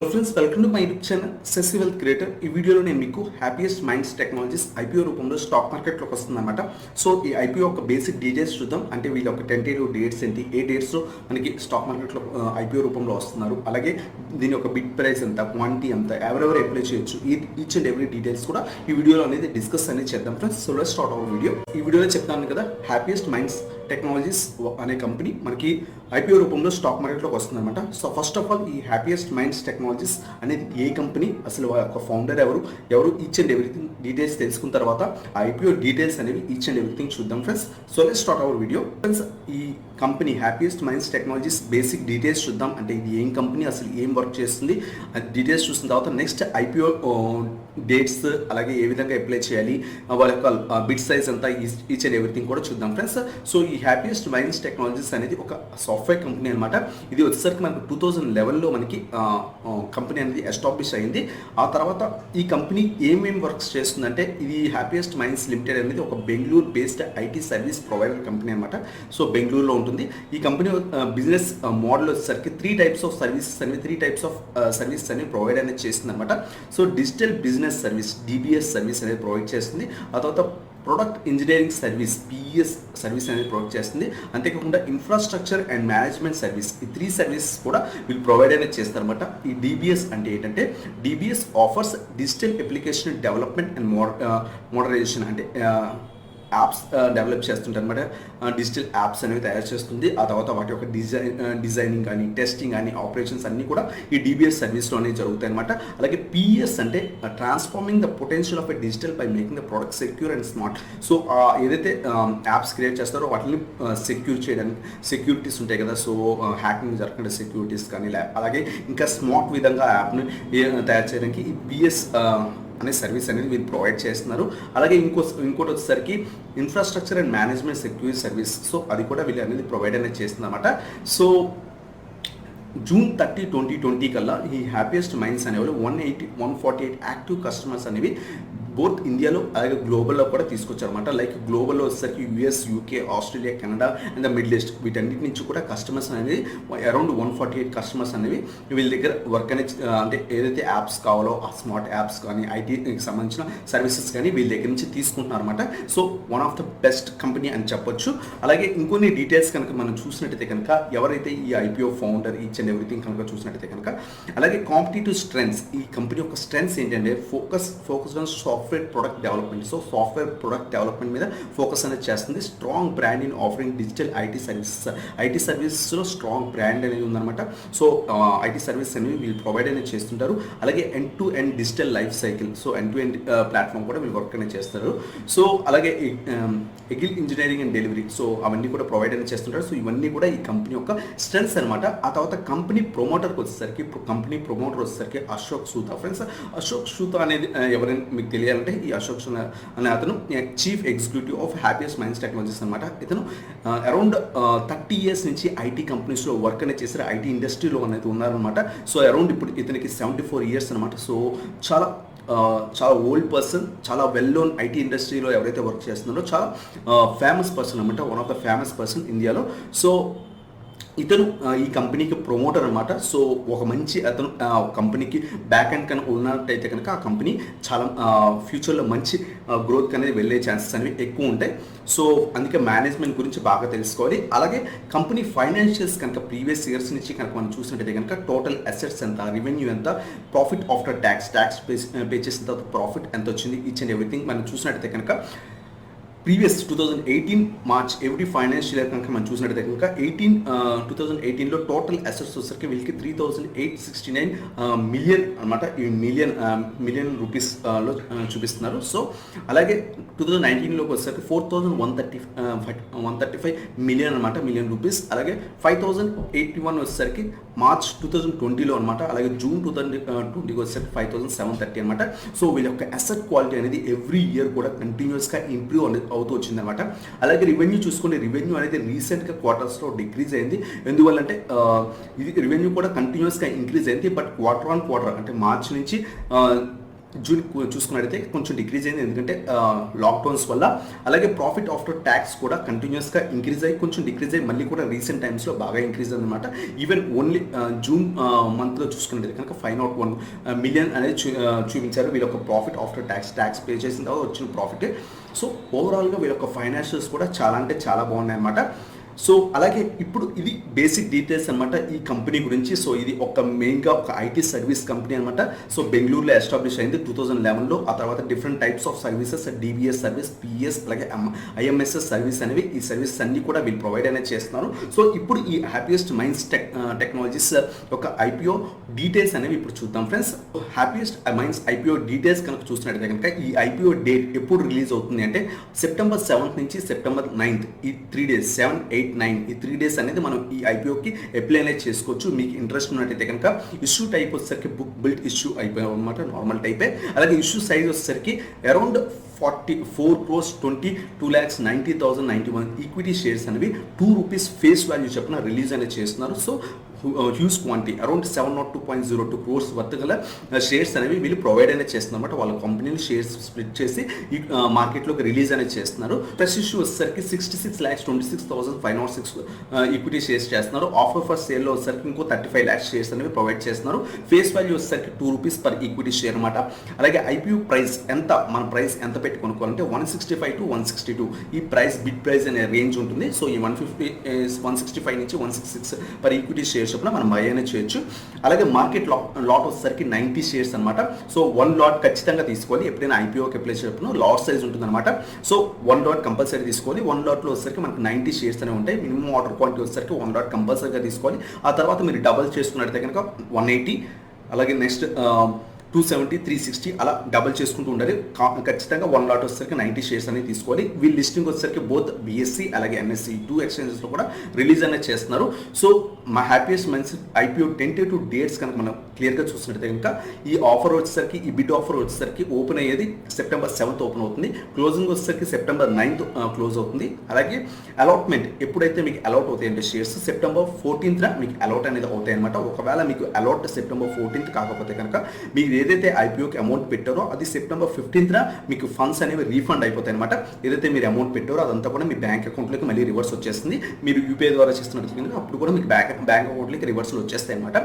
Friends welcome to my YouTube channel సెసి wealth creator. ఈ వీడియోలో నేను మీకు హ్యాపీయెస్ట్ మైండ్స్ టెక్నాలజీస్ ఐపీఓ రూపంలో స్టాక్ మార్కెట్లోకి వస్తుందన్నమాట. సో ఈ ఐపీఓ ఒక బేసిక్ డీటెయిల్స్ చూద్దాం. అంటే వీళ్ళ ఒక టెంటేటివ్ డేట్స్ ఏంటి, ఏ డేట్స్లో మనకి స్టాక్ మార్కెట్లో ఐపీఓ రూపంలో వస్తున్నారు, అలాగే దీని యొక్క బిడ్ ప్రైస్ ఎంత, క్వాంటిటీ ఎంత, ఎవరెవరు అప్లై చేయొచ్చు, ఈచ్ అండ్ ఎవ్రీ డీటెయిల్స్ కూడా ఈ వీడియోలో అనేది డిస్కస్ అనేది చేద్దాం friends. So let's start our video. ఈ వీడియోలో చెప్తాను కదా, హ్యాపీయెస్ట్ మైండ్స్ టెక్నాలజీస్ అనే కంపెనీ మనకి ఐపీఓ రూపంలో స్టాక్ మార్కెట్లోకి వస్తుందన్నమాట. సో ఫస్ట్ ఆఫ్ ఆల్ ఈ హ్యాపీయెస్ట్ మైండ్స్ టెక్నాలజీస్ అనేది ఏ కంపెనీ, అసలు ఒక ఫౌండర్ ఎవరు ఈచ్ అండ్ ఎవ్రీథింగ్ డీటెయిల్స్ తెలుసుకున్న తర్వాత ఆ ఐపీఓ డీటెయిల్స్ అనేవి ఈచ్ అండ్ ఎవ్రీథింగ్ చూద్దాం friends. So let's start our video friends. ఈ company Happiest Minds Technologies basic details చూద్దాం. అంటే ఇది ఏం కంపెనీ, అసలు ఏం వర్క్ చేస్తుంది, డీటెయిల్స్ చూసిన తర్వాత నెక్స్ట్ ఐపీఓ డేట్స్, అలాగే ఏ విధంగా అప్లై చేయాలి, వాళ్ళ యొక్క బిడ్ సైజ్ అంతా ఈచ్ అండ్ ఎవ్రీథింగ్ కూడా చూద్దాం ఫ్రెండ్స్. సో ఈ హ్యాపీయెస్ట్ మైండ్స్ టెక్నాలజీస్ అనేది ఒక సాఫ్ట్వేర్ కంపెనీ అనమాట. ఇది వచ్చేసరికి మనకు 2011లో మనకి కంపెనీ అనేది ఎస్టాబ్లిష్ అయింది. ఆ తర్వాత ఈ కంపెనీ ఏమేం వర్క్స్ చేస్తుందంటే, ఇది హ్యాపీయెస్ట్ మైండ్స్ లిమిటెడ్ అనేది ఒక Bengaluru based IT service provider company అనమాట. సో బెంగళూరులో ఉంటుంది ఈ కంపెనీ. బిజినెస్ మోడల్ వచ్చేసరికి త్రీ టైప్స్ ఆఫ్ సర్వీసెస్ అనేవి ప్రొవైడ్ అనేది చేస్తుంది అనమాట. So digital business service, DBS service అనేది ప్రొవైడ్ చేస్తుంది. ఆ తర్వాత product engineering service, PES service అనేది ప్రొవైడ్ చేస్తుంది. అంతేకాకుండా ఇన్ఫ్రాస్ట్రక్చర్ అండ్ మేనేజ్మెంట్ సర్వీస్, ఈ త్రీ సర్వీసెస్ కూడా వీళ్ళు ప్రొవైడ్ అనేది చేస్తారనమాట. ఈ డిబిఎస్ అంటే ఏంటంటే, DBS offers digital application development and modernisation, అంటే యాప్స్ డెవలప్ చేస్తుంటారు అనమాట. డిజిటల్ యాప్స్ అనేవి తయారు చేస్తుంది. ఆ తర్వాత వాటి యొక్క డిజైనింగ్ కానీ, టెస్టింగ్ కానీ, ఆపరేషన్స్ అన్నీ కూడా ఈ డిబిఎస్ సర్వీస్లోనే జరుగుతాయి అనమాట. అలాగే పిఎస్ అంటే transforming the potential of a digital by making the product secure and smart. So ఏదైతే యాప్స్ క్రియేట్ చేస్తారో వాటిని సెక్యూర్ చేయడానికి సెక్యూరిటీస్ ఉంటాయి కదా, సో హ్యాకింగ్ జరగకుండా సెక్యూరిటీస్ కానీ, అలాగే ఇంకా స్మార్ట్ విధంగా యాప్ని తయారు చేయడానికి ఈ పిఎస్ అనే సర్వీస్ అనేది వీళ్ళు ప్రొవైడ్ చేస్తున్నారు. అలాగే ఇంకోటి వచ్చేసరికి infrastructure and management security service. So అది కూడా వీళ్ళు అనేది ప్రొవైడ్ అనేది చేస్తుంది అనమాట. సో June 30, 2020 కల్లా ఈ హ్యాపీయెస్ట్ మైండ్స్ అనేవాళ్ళు 148 యాక్టివ్ కస్టమర్స్ అనేవి బోత్ ఇండియాలో అలాగే గ్లోబల్లో కూడా తీసుకొచ్చారన్నమాట. లైక్ గ్లోబల్లో వచ్చేసరికి US, UK, Australia, Canada and the middle east, వీటన్నిటి నుంచి కూడా కస్టమర్స్ అనేది అరౌండ్ 148 కస్టమర్స్ అనేవి వీళ్ళ దగ్గర వర్క్ అనేది, అంటే ఏదైతే యాప్స్ కావాలో ఆ స్మార్ట్ యాప్స్ కానీ, ఐటీకి సంబంధించిన సర్వీసెస్ కానీ వీళ్ళ దగ్గర నుంచి తీసుకుంటున్నారు అనమాట. So one of the best company అని చెప్పొచ్చు. అలాగే ఇంకొన్ని డీటెయిల్స్ కనుక మనం చూసినట్టయితే కనుక, ఎవరైతే ఈ IPO founder each and everything కనుక చూసినట్టయితే కనుక, అలాగే కాంపిటేటివ్ స్ట్రెంగ్స్, ఈ కంపెనీ యొక్క స్ట్రెంగ్స్ ఏంటంటే focused on software product development. So software product development మీద ఫోకస్ అనేది చేస్తుంది. Strong brand in offering digital IT services, IT సర్వీసెస్లో స్ట్రాంగ్ బ్రాండ్ అనేది ఉందన్నమాట. సో ఐటీ సర్వీస్ అనేవి వీళ్ళు ప్రొవైడ్ అనేది చేస్తుంటారు. అలాగే end to end digital life cycle, so end to end platform కూడా వీళ్ళు వర్క్ అనేది చేస్తారు. సో అలాగే agile engineering and delivery, so అవన్నీ కూడా ప్రొవైడ్ అనేది చేస్తుంటారు. సో ఇవన్నీ కూడా ఈ కంపెనీ యొక్క స్ట్రెంగ్స్ అనమాట. ఆ తర్వాత కంపెనీ ప్రమోటర్కి వచ్చేసరికి, కంపెనీ ప్రమోటర్ వచ్చేసరికి అశోక్ సూతా ఫ్రెండ్స్. అశోక్ సూతా అనేది ఎవరైనా మీకు తెలియాలంటే, ఈ అశోక్ అనే అతను chief executive of happiest Minds technologies అనమాట. ఇతను అరౌండ్ 30 years నుంచి ఐటీ కంపెనీస్లో వర్క్ అనేది చేశారు, ఐటీ ఇండస్ట్రీలో అనేది ఉన్నారనమాట. సో అరౌండ్ ఇప్పుడు ఇతనికి 74 years అనమాట. సో చాలా ఓల్డ్ పర్సన్, చాలా వెల్ నోన్ ఐటీ ఇండస్ట్రీలో ఎవరైతే వర్క్ చేస్తున్నారో చాలా ఫేమస్ పర్సన్ అనమాట, one of the famous person ఇండియాలో. సో ఇతను ఈ కంపెనీకి ప్రమోటర్ అనమాట. సో ఒక మంచి అతను కంపెనీకి బ్యాక్ అండ్ కనుక ఉన్నట్టయితే కనుక ఆ కంపెనీ చాలా ఫ్యూచర్లో మంచి గ్రోత్ అనేది వెళ్ళే ఛాన్సెస్ అనేవి ఎక్కువ ఉంటాయి. సో అందుకే మేనేజ్మెంట్ గురించి బాగా తెలుసుకోవాలి. అలాగే కంపెనీ ఫైనాన్షియల్స్ కనుక ప్రీవియస్ ఇయర్స్ నుంచి కనుక మనం చూసినట్టయితే కనుక టోటల్ అసెట్స్ ఎంత, రెవెన్యూ ఎంత, ప్రాఫిట్ ఆఫ్టర్ ట్యాక్స్ పే చేసిన తర్వాత ప్రాఫిట్ ఎంత వచ్చింది, ఈచ్ అండ్ ఎవ్రీథింగ్ మనం చూసినట్టయితే కనుక previous 2018 March every financial year కనుక మనం చూసినట్టయితే కనుక 2018లో టోటల్ అసెట్స్ వచ్చేసరికి వీళ్ళకి 3,869 మిలియన్ అనమాట. ఈ మిలియన్ రూపీస్లో చూపిస్తున్నారు. సో అలాగే 2019లోకి వచ్చేసరికి 4,135 మిలియన్ అనమాట, మిలియన్ రూపీస్. అలాగే 5,081 వచ్చేసరికి మార్చ్ 2020లో అనమాట. అలాగే జూన్ 2020 వచ్చేసరికి 5,730 అనమాట. సో వీళ్ళ యొక్క అసెట్ క్వాలిటీ అనేది ఎవ్రీ ఇయర్ కూడా కంటిన్యూస్గా ఇంప్రూవ్ అవుతూ వచ్చిందనమాట. అలాగే రెవెన్యూ చూసుకుంటే, రెవెన్యూ అనేది రీసెంట్గా క్వార్టర్స్లో డిక్రీజ్ అయింది. ఎందువల్లంటే ఇది రెవెన్యూ కూడా కంటిన్యూస్గా ఇంక్రీజ్ అయింది, బట్ క్వార్టర్ ఆన్ క్వార్టర్ అంటే మార్చ్ నుంచి జూన్ చూసుకున్నట్టయితే కొంచెం డిక్రీజ్ అయింది, ఎందుకంటే లాక్డౌన్స్ వల్ల. అలాగే ప్రాఫిట్ ఆఫ్టర్ ట్యాక్స్ కూడా కంటిన్యూస్గా ఇంక్రీజ్ అయ్యి కొంచెం డిక్రీజ్ అయ్యి మళ్ళీ కూడా రీసెంట్ టైమ్స్లో బాగా ఇంక్రీజ్ అయిందన్నమాట. ఈవెన్ ఓన్లీ జూన్ మంత్లో చూసుకున్నట్టయితే కనుక 501 మిలియన్ అనేది చూపించారు వీళ్ళ ఒక ప్రాఫిట్ ఆఫ్టర్ ట్యాక్స్ పే చేసిన తర్వాత వచ్చిన ప్రాఫిట్. సో ఓవరాల్గా వీళ్ళ యొక్క ఫైనాన్షియల్స్ కూడా చాలా అంటే చాలా బాగున్నాయి అన్నమాట. సో అలాగే ఇప్పుడు ఇది బేసిక్ డీటెయిల్స్ అనమాట ఈ కంపెనీ గురించి. సో ఇది ఒక మెయిన్గా ఒక ఐటీ సర్వీస్ కంపెనీ అనమాట. సో బెంగళూరులో ఎస్టాబ్లిష్ అయింది 2011లో. ఆ తర్వాత different types of services, DBS service, PS, అలాగే ఐఎంఎస్ఎస్ సర్వీస్ అనేవి, ఈ సర్వీస్ అన్ని కూడా వీళ్ళు ప్రొవైడ్ అనేది చేస్తున్నారు. సో ఇప్పుడు ఈ హ్యాపీయెస్ట్ మైండ్స్ టెక్నాలజీస్ ఒక ఐపీఓ డీటెయిల్స్ అనేవి ఇప్పుడు చూద్దాం friends. Happiest minds IPO details కనుక చూసినట్టయితే కనుక ఈ ఐపీఓ డేట్ ఎప్పుడు రిలీజ్ అవుతుంది అంటే సెప్టెంబర్ 7th నుంచి సెప్టెంబర్ 9th, ఈ 3 days 7, 8, 9 ఈ 3 days అనేది మనం ఈ ఐపీఓకి అప్లై అనేది చేసుకోవచ్చు. మీకు ఇంట్రెస్ట్ ఉన్నట్టయితే కనుక ఇష్యూ టైప్ వచ్చేసరికి బుక్ బిల్డ్ ఇష్యూ అయిపోయి అనమాట, నార్మల్ టైపే. అలాగే ఇష్యూ సైజ్ వచ్చేసరికి అరౌండ్ 44,22,90,091 ఈక్విటీ షేర్స్ అనేవి ₹2 ఫేస్ వాల్యూ చెప్పిన రిలీజ్ అనేది చేస్తున్నారు. So huge quantity around 702.02 crores worth గల షేర్స్ అనేవి వీళ్ళు ప్రొవైడ్ అనేది చేస్తున్నారు అనమాట. వాళ్ళ కంపెనీని షేర్స్ స్ప్లిట్ చేసి ఈ మార్కెట్లోకి రిలీజ్ అనేది చేస్తున్నారు. ప్రెస్ ఇష్యూ వచ్చేసరికి 66,26,506 ఈక్విటీ షేర్స్ చేస్తున్నారు. ఆఫర్ ఫర్ సేల్లో వచ్చేసరికి ఇంకో 35 lakhs షేర్స్ అనేవి ప్రొవైడ్ చేస్తున్నారు. ఫేస్ వాల్యూ వచ్చేసరికి ₹2 పర్ ఈక్విటీ షేర్ అనమాట. అలాగే ఐపీఓ ప్రైస్ ఎంత, మన ప్రైస్ ఎంత పెట్టి కొనుక్కోవాలంటే 165 to 162 ఈ ప్రైస్ బిడ్ ప్రైస్ అనే రేంజ్ ఉంటుంది. సో ఈ 165 నుంచి 166 పర్ ఈక్విటీ షేర్ చొప్పున మనం బై అనేది చేయొచ్చు. అలాగే మార్కెట్ లాట్ వచ్చేసరికి 90 షేర్స్ అనమాట. సో 1 lot ఖచ్చితంగా తీసుకోవాలి. ఎప్పుడైనా ఐపీఓకి అప్లై చేసినప్పుడు లాట్ సైజ్ ఉంటుంది అనమాట. సో 1 lot కంపల్సరీ తీసుకోవాలి. 1 lotలో వచ్చేసరికి మనకి 90 షేర్స్ అనేవి ఉంటాయి. మినిమం ఆర్డర్ క్వాంటిటీ వచ్చేసరికి 1 lot కంపల్సరీగా తీసుకోవాలి. ఆ తర్వాత మీరు డబల్ చేసుకున్నట్టయితే కనుక 180, అలాగే నెక్స్ట్ 270, 360 అలా డబల్ చేసుకుంటూ ఉండాలి. ఖచ్చితంగా 1 lot వచ్చేసరికి 90 షేర్స్ అనేది తీసుకోవాలి. వీళ్ళు లిస్టింగ్ వచ్చేసరికి బోత్ బిఎస్సి అలాగే ఎన్ఎస్సి 2 exchangesలో కూడా రిలీజ్ అనేది చేస్తున్నారు. సో మా happiest minds IPO tentative dates కనుక మనం క్లియర్గా చూసినట్టయితే కనుక ఈ ఆఫర్ వచ్చేసరికి, ఈ బిడ్ ఆఫర్ వచ్చేసరికి ఓపెన్ అయ్యేది సెప్టెంబర్ 7th ఓపెన్ అవుతుంది. క్లోజింగ్ వచ్చేసరికి సెప్టెంబర్ 9th క్లోజ్ అవుతుంది. అలాగే అలాట్మెంట్ ఎప్పుడైతే మీకు అలాట్ అవుతాయి అంటే షేర్స్ సెప్టెంబర్ 14th మీకు అలాట్ అనేది అవుతాయి అనమాట. ఒకవేళ మీకు అలాట్ సెప్టెంబర్ 14th కాకపోతే కనుక మీరు ఏదైతే ఐపీఓకి అమౌంట్ పెట్టారో అది సెప్టెంబర్ 15th మీకు ఫండ్స్ అనేవి రీఫండ్ అయిపోతాయి అనమాట. ఏదైతే మీరు అమౌంట్ పెట్టారో అదంతా కూడా మీ బ్యాంక్ అకౌంట్లోకి మళ్ళీ రివర్స్ వచ్చేస్తుంది. మీరు యూపీఐ ద్వారా చేస్తున్నట్టు కనుక అప్పుడు కూడా మీకు బ్యాంక్ అకౌంట్లోకి రివర్స్లో వచ్చేస్తాయి అనమాట.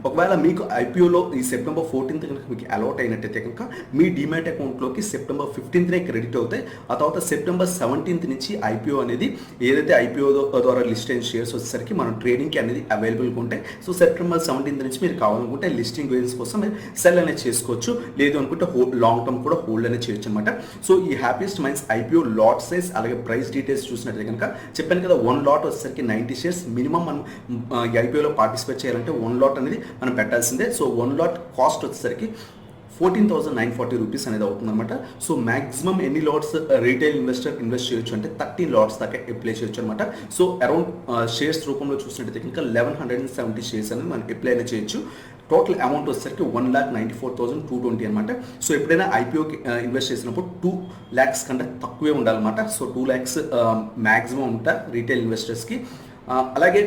ఒకవేళ మీకు ఐపీఓలో ఈ సెప్టెంబర్ 14th కనుక మీకు అలాట్ అయినట్టయితే కనుక మీ డిమాట్ అకౌంట్లోకి సెప్టెంబర్ 15th క్రెడిట్ అవుతాయి. ఆ తర్వాత సెప్టెంబర్ 17th నుంచి ఐపీఓ అనేది ఏదైతే ఐపీఓ ద్వారా లిస్ట్ అయిన షేర్స్ వచ్చేసరికి మనం ట్రేడింగ్కి అనేది అవైలబుల్గా ఉంటాయి. సో సెప్టెంబర్ 17th నుంచి మీరు కావాలనుకుంటే లిస్టింగ్ వేరియన్స్ కోసం మీరు సెల్ అనేది చేసుకోవచ్చు. లేదు అనుకుంటే లాంగ్ టర్మ్ కూడా హోల్డ్ అనేది చేయొచ్చు అనమాట. సో ఈ happiest minds IPO lot size అలాగే ప్రైస్ డీటెయిల్స్ చూసినట్లయితే కనుక చెప్పాను కదా 1 lot వచ్చేసరికి 90 షేర్స్ మినిమం మనం ఈ ఐపీఓలో పార్టిసిపేట్ చేయాలంటే 1 lot అనేది మనం పెట్టాల్సిందే. సో 1 lot కాస్ట్ వచ్చేసరికి 14,940 రూపీస్ అనేది అవుతుంది అనమాట. సో మాక్సిమం ఎన్ని లాట్స్ రీటైల్ ఇన్వెస్టర్ ఇన్వెస్ట్ చేయొచ్చు అంటే 13 lots దాకా అప్లై చేయొచ్చు అనమాట. సో అరౌండ్ షేర్స్ రూపంలో చూసినట్టయితే కనుక 1170 షేర్స్ అనేది మనం అప్లై అనేది చేయొచ్చు. టోటల్ అమౌంట్ వచ్చేసరికి 1,94,220 అనమాట. సో ఎప్పుడైనా ఐపీఓకి ఇన్వెస్ట్ చేసినప్పుడు 2 lakhs కంటే తక్కువే ఉండాలన్నమాట. సో 2 lakhs మ్యాక్సిమం ఉంటా రీటైల్ ఇన్వెస్టర్స్కి. అలాగే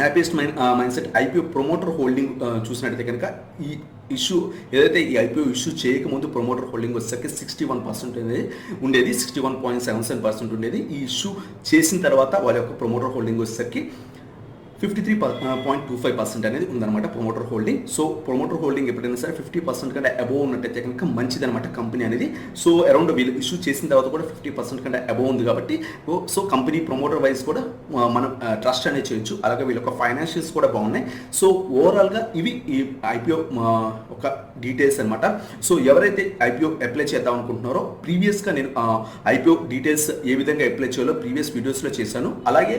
happiest mind set IPO promoter holding చూసినట్టయితే కనుక ఈ ఇష్యూ ఏదైతే ఈ ఐపీఓ ఇష్యూ చేయకముందు ప్రమోటర్ హోల్డింగ్ వచ్చేసరికి 61% అనేది ఉండేది, 61.77% ఉండేది. ఈ ఇష్యూ చేసిన తర్వాత వాళ్ళ యొక్క ప్రమోటర్ హోల్డింగ్ వచ్చేసరికి 53.25% అనేది ఉందన్నమాట promoter holding. So promoter holding ఎప్పుడైనా సరే 50% కంటే అబోవ్ ఉన్నట్టయితే కనుక మంచిదన్నమాట కంపెనీ అనేది. సో అరౌండ్ వీళ్ళు ఇష్యూ చేసిన తర్వాత కూడా 50% కంటే అబోవ్ ఉంది కాబట్టి సో కంపెనీ ప్రమోటర్ వైజ్ కూడా మనం ట్రస్ట్ అనేది చేయొచ్చు. అలాగే వీళ్ళ యొక్క ఫైనాన్షియల్స్ కూడా బాగున్నాయి. సో ఓవరాల్గా ఇవి ఈ ఐపీఓ ఒక డీటెయిల్స్ అనమాట. సో ఎవరైతే ఐపీఓ అప్లై చేద్దాం అనుకుంటున్నారో ప్రీవియస్గా నేను ఐపీఓ డీటెయిల్స్ ఏ విధంగా అప్లై చేయాలో ప్రీవియస్ వీడియోస్లో చేశాను. అలాగే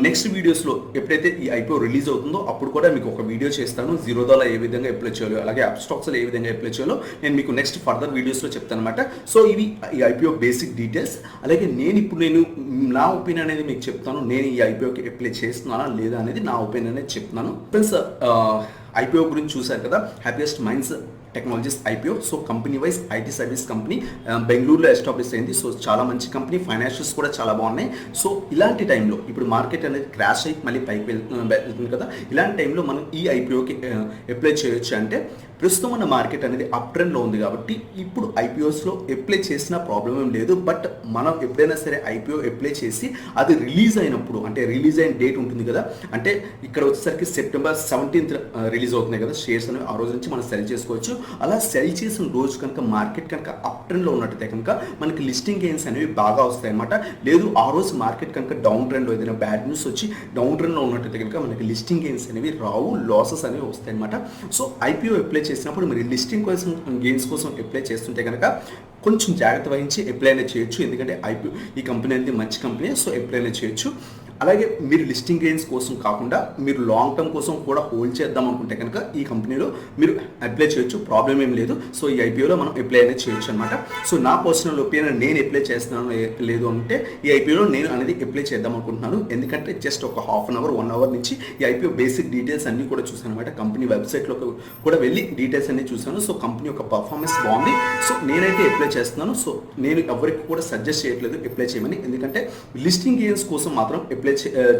నెక్స్ట్ వీడియోస్లో ఎప్పుడైతే ఈ ఐపీఓ రిలీజ్ అవుతుందో అప్పుడు కూడా మీకు ఒక వీడియో చేస్తాను. జీరోదాలో ఏ విధంగా అప్లై చేయాలో అలాగే అప్స్టాక్స్లో ఏ విధంగా అప్లై చేయాలో నేను మీకు నెక్స్ట్ ఫర్దర్ వీడియోస్లో చెప్తాను అనమాట. సో ఇవి ఈ ఐపీఓ బేసిక్ డీటెయిల్స్. అలాగే నేను నా ఒపీనియన్ అనేది మీకు చెప్తాను. నేను ఈ ఐపీఓకి అప్లై చేస్తున్నానా లేదా అనేది నా ఒపీనియన్ అనేది చెప్తున్నాను. ఫ్రెండ్స్ ఐపీఓ గురించి చూశారు కదా, happiest Minds Technologies IPO. So company wise IT service company బెంగళూరులో ఎస్టాబ్లిష్ అయింది. సో చాలా మంచి కంపెనీ, ఫైనాన్షియల్స్ కూడా చాలా బాగున్నాయి. సో ఇలాంటి టైంలో ఇప్పుడు మార్కెట్ అనేది క్రాష్ అయ్యి మళ్ళీ పైకి వెళ్తుంది కదా, ఇలాంటి టైంలో మనం ఈ ఐపీఓకి అప్లై చేయొచ్చు. అంటే ప్రస్తుతం మన మార్కెట్ అనేది అప్ ట్రెండ్లో ఉంది కాబట్టి ఇప్పుడు ఐపీఓస్లో అప్లై చేసిన ప్రాబ్లం ఏం లేదు. బట్ మనం ఎప్పుడైనా సరే ఐపీఓ అప్లై చేసి అది రిలీజ్ అయినప్పుడు, అంటే రిలీజ్ అయిన డేట్ ఉంటుంది కదా, అంటే ఇక్కడ వచ్చేసరికి September 17th రిలీజ్ అవుతున్నాయి కదా షేర్స్ అనేవి, ఆ రోజు నుంచి మనం సెల్ చేసుకోవచ్చు. అలా సెల్ చేసిన రోజు కనుక మార్కెట్ కనుక అప్ ట్రెండ్లో ఉన్నట్టయితే కనుక మనకి లిస్టింగ్ గెయిన్స్ అనేవి బాగా వస్తాయి అన్నమాట. లేదు ఆ రోజు మార్కెట్ కనుక డౌన్ ట్రెండ్లో ఏదైనా బ్యాడ్ న్యూస్ వచ్చి డౌన్ ట్రెండ్లో ఉన్నట్టయితే కనుక మనకి లిస్టింగ్ గెయిన్స్ అనేవి రావు, లాసెస్ అనేవి వస్తాయి అన్నమాట. సో ఐపీఓ అప్లై చేసినప్పుడు మీరు లిస్టింగ్ కోసం గెయిన్స్ కోసం అప్లై చేస్తుంటే కనుక కొంచెం జాగ్రత్త వహించి అప్లై అనేది చేయొచ్చు. ఎందుకంటే ఐపీఓ ఈ కంపెనీ అనేది మంచి కంపెనీ, సో అప్లై అనేది చేయొచ్చు. అలాగే మీరు లిస్టింగ్ గెయిన్స్ కోసం కాకుండా మీరు లాంగ్ టర్మ్ కోసం కూడా హోల్డ్ చేద్దాం అనుకుంటే కనుక ఈ కంపెనీలో మీరు అప్లై చేయొచ్చు, ప్రాబ్లం ఏం లేదు. సో ఈ ఐపీఓలో మనం అప్లై అనేది చేయొచ్చు అనమాట. సో నా పర్సనల్ ఒపీనియన్, నేను అప్లై చేస్తున్నాను లేదు అంటే ఈ ఐపీఓలో నేను అనేది అప్లై చేద్దాం అనుకుంటున్నాను. ఎందుకంటే జస్ట్ ఒక హాఫ్ అన్ అవర్ 1 అవర్ నుంచి ఈ ఐపీఓ బేసిక్ డీటెయిల్స్ అన్నీ కూడా చూసాను అనమాట. కంపెనీ వెబ్సైట్లో కూడా వెళ్ళి డీటెయిల్స్ అన్ని చూసాను. సో కంపెనీ యొక్క పర్ఫార్మెన్స్ బాగుంది. సో నేనైతే అప్లై చేస్తున్నాను. సో నేను ఎవరికి కూడా సజెస్ట్ చేయట్లేదు అప్లై చేయమని. ఎందుకంటే లిస్టింగ్ గెయిన్స్ కోసం మాత్రం అప్లై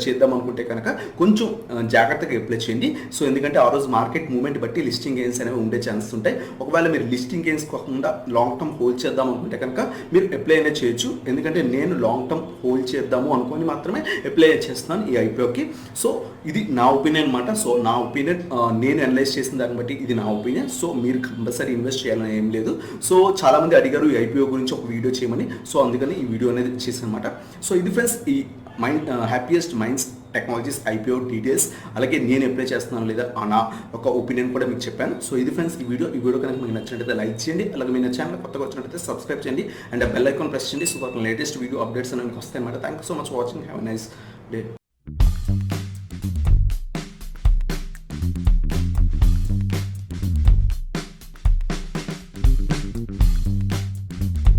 చేద్దాం అనుకుంటే కనుక కొంచెం జాగ్రత్తగా అప్లై చేయండి. సో ఎందుకంటే ఆ రోజు మార్కెట్ మూవ్మెంట్ బట్టి లిస్టింగ్ గెయిన్స్ అనేవి ఉండే ఛాన్సెస్ ఉంటాయి. ఒకవేళ మీరు లిస్టింగ్ గెయిన్స్ కాకుండా లాంగ్ టర్మ్ హోల్డ్ చేద్దాం అనుకుంటే కనుక మీరు అప్లై అనేది చేయొచ్చు. ఎందుకంటే నేను లాంగ్ టర్మ్ హోల్డ్ చేద్దాము అనుకొని మాత్రమే అప్లై చేస్తున్నాను ఈ ఐపీఓకి. సో ఇది నా ఒపీనియన్ అనమాట. సో నా ఒపీనియన్, నేను అనలైజ్ చేసిన దాన్ని బట్టి ఇది నా ఒపీనియన్. సో మీరు కంపల్సరీ ఇన్వెస్ట్ చేయాలని ఏం లేదు. సో చాలామంది అడిగారు ఈ ఐపీఓ గురించి ఒక వీడియో చేయమని. సో అందుకని ఈ వీడియో అనేది చేశాను అనమాట. సో ఇది ఫ్రెండ్స్ ఈ happiest Minds Technologies IPO details. అలాగే నేను అప్లై చేస్తున్నాను లేదా నా ఒక ఒపీనియన్ కూడా మీకు చెప్పాను. సో ఇది ఫ్రెండ్స్ ఈ వీడియో కనుక మీకు నచ్చినట్లయితే లైక్ చేయండి. అలాగే మీ ఛానల్ కొత్తగా వచ్చినట్లయితే సబ్స్క్రైబ్ చేయండి అండ్ బెల్ ఐకాన్ ప్రెస్ చేయండి. సో లేటెస్ట్ వీడియో అప్డేట్స్ అనేవి మీకు వస్తాయి అనమాట. Thank you so much watching. Have a nice day.